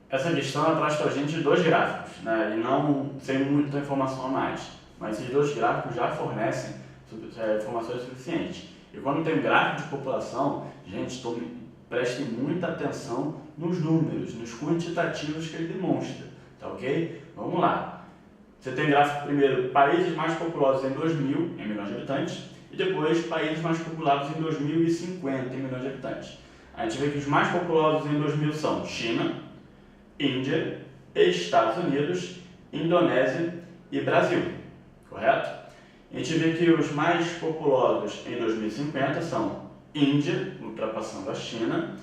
Essa questão ela traz para a gente dois gráficos, né? E não sem muita informação a mais. Mas esses dois gráficos já fornecem informações suficientes. E quando tem um gráfico de população, gente, prestem muita atenção nos números, nos quantitativos que ele demonstra, tá ok? Vamos lá. Você tem gráfico primeiro, países mais populosos em 2000, em milhões de habitantes, e depois países mais populados em 2050, em milhões de habitantes. A gente vê que os mais populosos em 2000 são China, Índia, Estados Unidos, Indonésia e Brasil, correto? A gente vê que os mais populosos em 2050 são Índia, ultrapassando a China,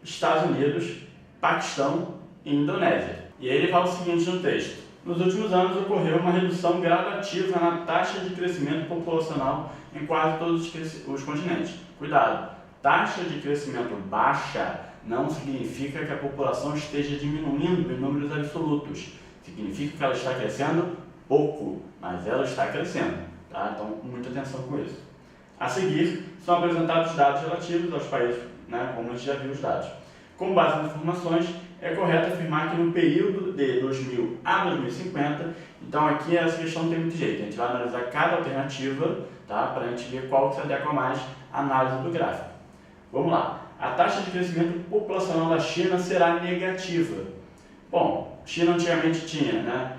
Estados Unidos, Paquistão e Indonésia. E aí ele fala o seguinte no texto: nos últimos anos ocorreu uma redução gradativa na taxa de crescimento populacional em quase todos os continentes. Cuidado, taxa de crescimento baixa não significa que a população esteja diminuindo em números absolutos. Significa que ela está crescendo pouco, mas ela está crescendo, tá? Então, muita atenção com isso. A seguir, são apresentados dados relativos aos países, né, como a gente já viu os dados. Com base nas informações, é correto afirmar que no período de 2000 a 2050, então aqui essa questão não tem muito jeito, a gente vai analisar cada alternativa, tá, para a gente ver qual que se adequa mais à análise do gráfico. Vamos lá. A taxa de crescimento populacional da China será negativa. Bom, China antigamente tinha, né,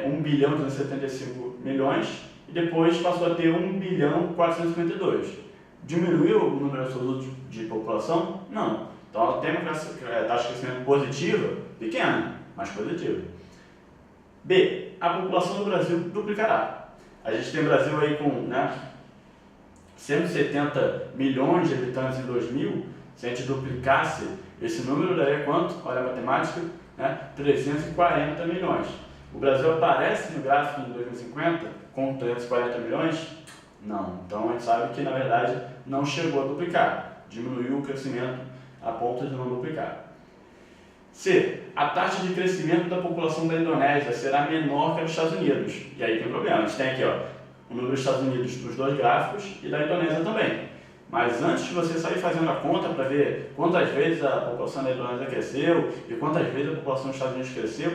1 bilhão 275 milhões e depois passou a ter 1 bilhão 452. Diminuiu o número absoluto de população? Não. Então ela tem uma taxa de crescimento positiva, pequena, mas positiva. B. A população do Brasil duplicará. A gente tem o Brasil aí com, né, 170 milhões de habitantes em 2000, se a gente duplicasse esse número, daria quanto? Olha a matemática, né? 340 milhões. O Brasil aparece no gráfico em 2050 com 340 milhões? Não. Então a gente sabe que na verdade não chegou a duplicar, diminuiu o crescimento a ponto de não duplicar. C. A taxa de crescimento da população da Indonésia será menor que a dos Estados Unidos. E aí tem problema, a gente tem aqui, ó, o número dos Estados Unidos dos dois gráficos e da Indonésia também. Mas antes de você sair fazendo a conta para ver quantas vezes a população da Indonésia cresceu e quantas vezes a população dos Estados Unidos cresceu,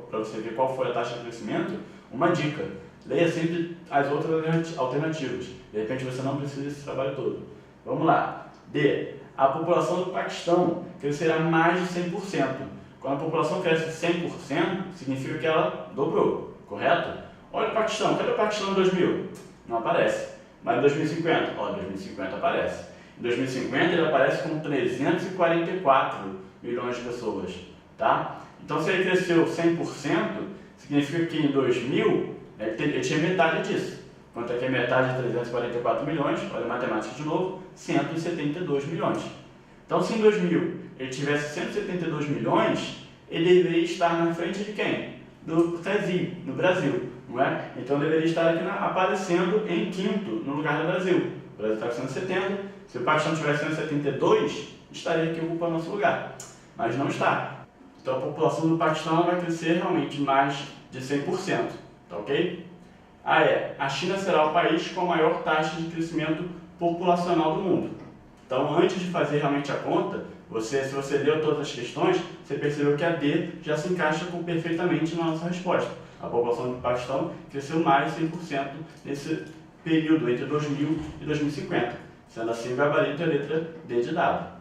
para você ver qual foi a taxa de crescimento, uma dica: leia sempre as outras alternativas. De repente você não precisa desse trabalho todo. Vamos lá. D. A população do Paquistão crescerá mais de 100%. Quando a população cresce 100%, significa que ela dobrou, correto? Olha o Paquistão, cadê o Paquistão em 2000? Não aparece. Mas em 2050, ó, 2050 aparece. Em 2050 ele aparece com 344 milhões de pessoas, tá? Então se ele cresceu 100%, significa que em 2000 ele tinha metade disso. Quanto é que é metade de 344 milhões? Olha a matemática de novo, 172 milhões. Então se em 2000 ele tivesse 172 milhões, ele deveria estar na frente de quem? Do Brasil, no Brasil, não é? Então deveria estar aqui aparecendo em quinto, no lugar do Brasil. O Brasil está com 170, se o Paquistão tivesse 172, estaria aqui ocupando nosso lugar, mas não está. Então a população do Paquistão vai crescer realmente mais de 100%, tá ok? A China será o país com a maior taxa de crescimento populacional do mundo. Então antes de fazer realmente a conta, se você leu todas as questões, você percebeu que a D já se encaixa perfeitamente na nossa resposta. A população do Paquistão cresceu mais de 100% nesse período entre 2000 e 2050. Sendo assim, o gabarito é a letra D de dado.